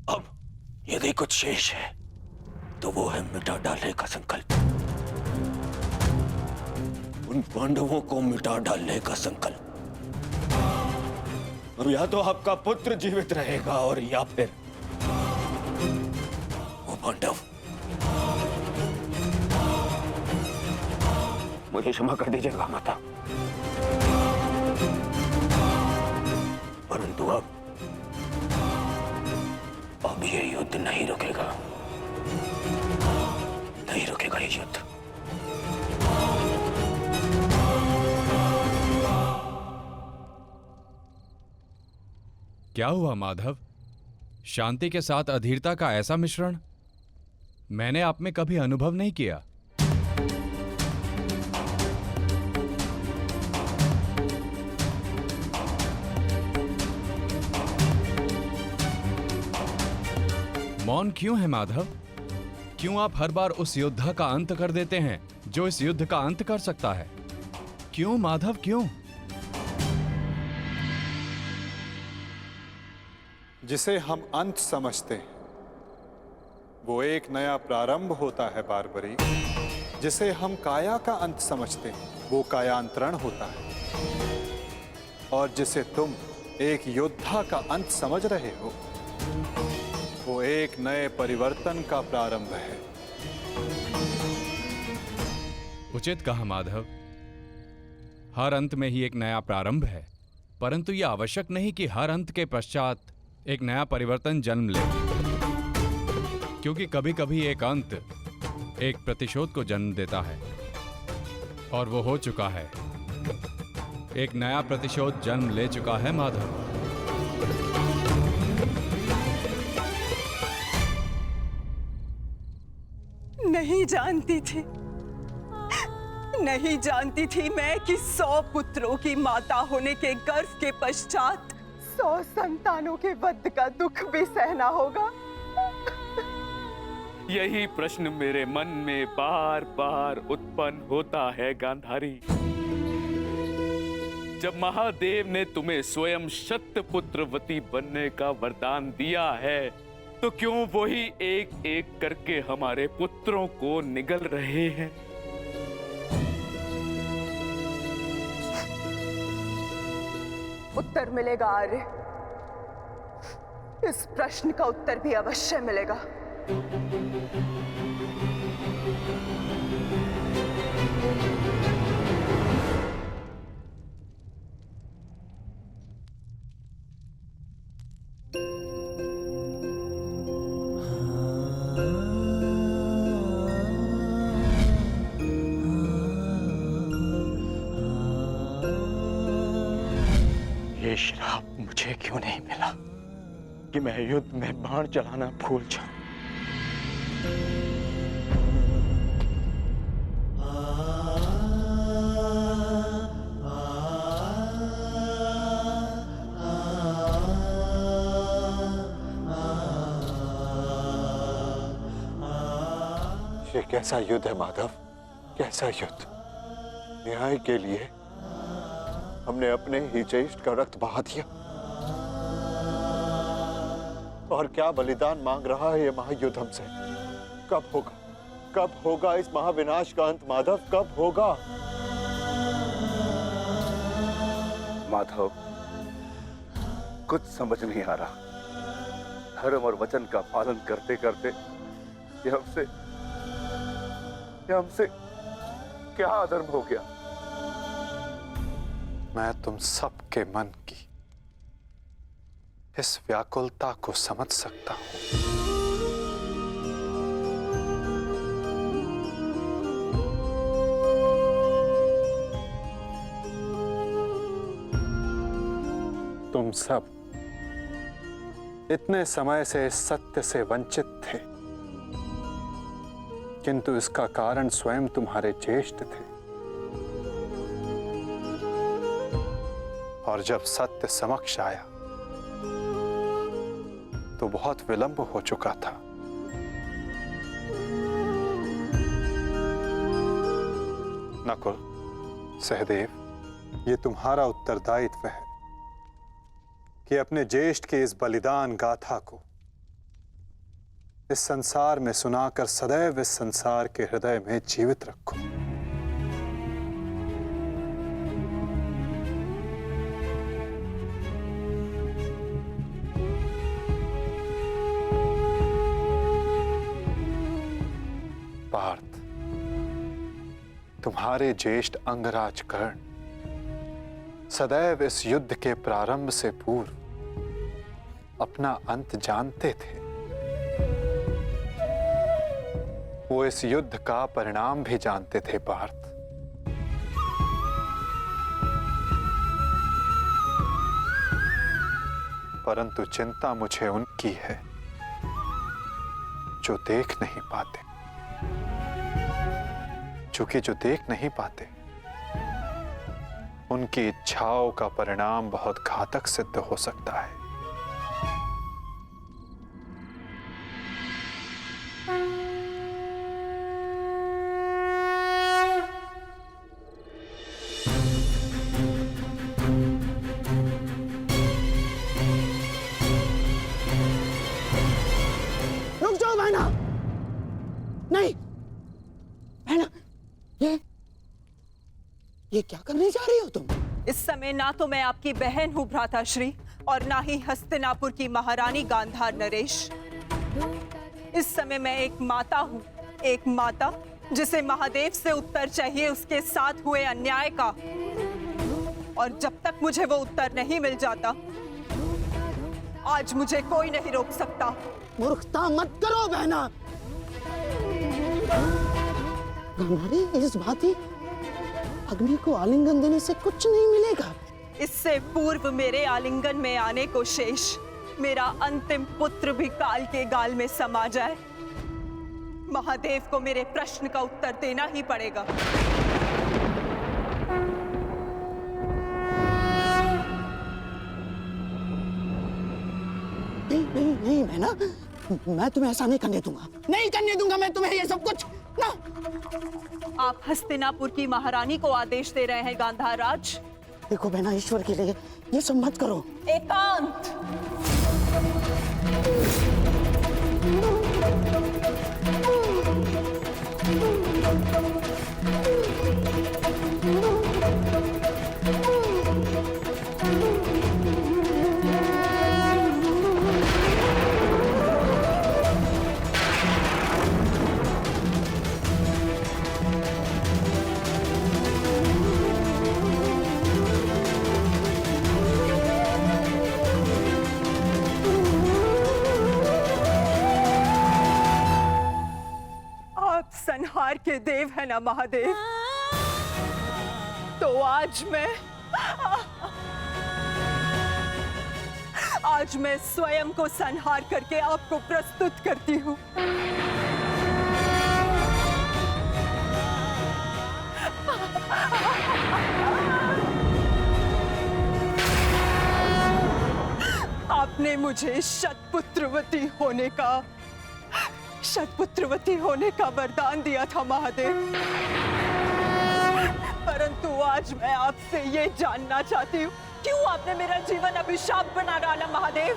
अब यदि कुछ शेष है तो वो है मिटा डालने का संकल्प। उन पांडवों को मिटा डालने का संकल्प। अब या तो आपका पुत्र जीवित रहेगा और या फिर वो पांडव। मुझे क्षमा कर दीजिएगा माता, परंतु अब ये युद्ध नहीं रुकेगा। नहीं रुकेगा ये युद्ध। क्या हुआ माधव? शांति के साथ अधीरता का ऐसा मिश्रण मैंने आप में कभी अनुभव नहीं किया। मौन क्यों है माधव? क्यों आप हर बार उस योद्धा का अंत कर देते हैं जो इस युद्ध का अंत कर सकता है? क्यों माधव, क्यों? जिसे हम अंत समझते हैं वो एक नया प्रारंभ होता है बारबरी। जिसे हम काया का अंत समझते हैं वो कायांतरण होता है। और जिसे तुम एक योद्धा का अंत समझ रहे हो वो एक नए परिवर्तन का प्रारंभ है। उचित कहा माधव। हर अंत में ही एक नया प्रारंभ है, परंतु यह आवश्यक नहीं कि हर अंत के पश्चात एक नया परिवर्तन जन्म ले, क्योंकि कभी कभी एक अंत एक प्रतिशोध को जन्म देता है और वो हो चुका है। एक नया प्रतिशोध जन्म ले चुका है माधव। नहीं जानती थी मैं कि 100 पुत्रों की माता होने के गर्व के पश्चात 100 संतानों के वध का दुख भी सहना होगा। यही प्रश्न मेरे मन में बार बार उत्पन्न होता है गांधारी। जब महादेव ने तुम्हें स्वयं शतपुत्रवती बनने का वरदान दिया है तो क्यों वही एक एक करके हमारे पुत्रों को निगल रहे हैं? उत्तर मिलेगा आर्य। इस प्रश्न का उत्तर भी अवश्य मिलेगा। ये श्राप मुझे क्यों नहीं मिला कि मैं युद्ध में बाण चलाना भूल जाऊं। ये कैसा युद्ध है माधव, कैसा युद्ध। न्याय के लिए हमने अपने ही ज्येष्ठ का रक्त बहा दिया और क्या बलिदान मांग रहा है ये महायुद्ध हमसे। कब होगा इस महाविनाश का अंत माधव, कब होगा? माधव, कुछ समझ नहीं आ रहा। धर्म और वचन का पालन करते करते ये हमसे क्या अधर्म हो गया? मैं तुम सबके मन की इस व्याकुलता को समझ सकता हूं। तुम सब इतने समय से इस सत्य से वंचित थे, किंतु इसका कारण स्वयं तुम्हारे ज्येष्ठ थे। और जब सत्य समक्ष आया तो बहुत विलंब हो चुका था। नकुल, सहदेव, ये तुम्हारा उत्तरदायित्व है कि अपने ज्येष्ठ के इस बलिदान गाथा को इस संसार में सुनाकर सदैव इस संसार के हृदय में जीवित रखो। पार्थ, तुम्हारे ज्येष्ठ अंगराज कर्ण सदैव इस युद्ध के प्रारंभ से पूर्व अपना अंत जानते थे। वो इस युद्ध का परिणाम भी जानते थे पार्थ। परंतु चिंता मुझे उनकी है जो देख नहीं पाते, क्योंकि जो देख नहीं पाते उनकी इच्छाओं का परिणाम बहुत घातक सिद्ध हो सकता है। रुक जाओ बहना, नहीं बहना, ये क्या करने जा रही हो तुम? इस समय ना तो मैं आपकी बहन हूँ भ्राताश्री, और ना ही हस्तिनापुर की महारानी गांधार नरेश। इस समय मैं एक माता हूँ, एक माता जिसे महादेव से उत्तर चाहिए उसके साथ हुए अन्याय का। और जब तक मुझे वो उत्तर नहीं मिल जाता, आज मुझे कोई नहीं रोक सकता। मूर्खता मत करो बहना। गांधारी, इस भांति अग्नि को आलिंगन देने से कुछ नहीं मिलेगा। इससे पूर्व मेरे आलिंगन में आने को शेष मेरा अंतिम पुत्र भी काल के गाल में समा जाए, महादेव को मेरे प्रश्न का उत्तर देना ही पड़ेगा। नहीं नहीं नहीं बहना, मैं तुम्हें ऐसा नहीं करने दूंगा, नहीं करने दूंगा मैं तुम्हें ये सब कुछ ना। आप हस्तिनापुर की महारानी को आदेश दे रहे हैं गांधार राज? देखो बहना, ईश्वर के लिए ये सब मत करो। एकांत। संहार के देव है ना महादेव, तो आज मैं स्वयं को संहार करके आपको प्रस्तुत करती हूँ। आपने मुझे शतपुत्रवती होने का वरदान दिया था महादेव, परंतु आज मैं आपसे ये जानना चाहती हूँ, क्यों आपने मेरा जीवन अभिशाप बना डाला महादेव?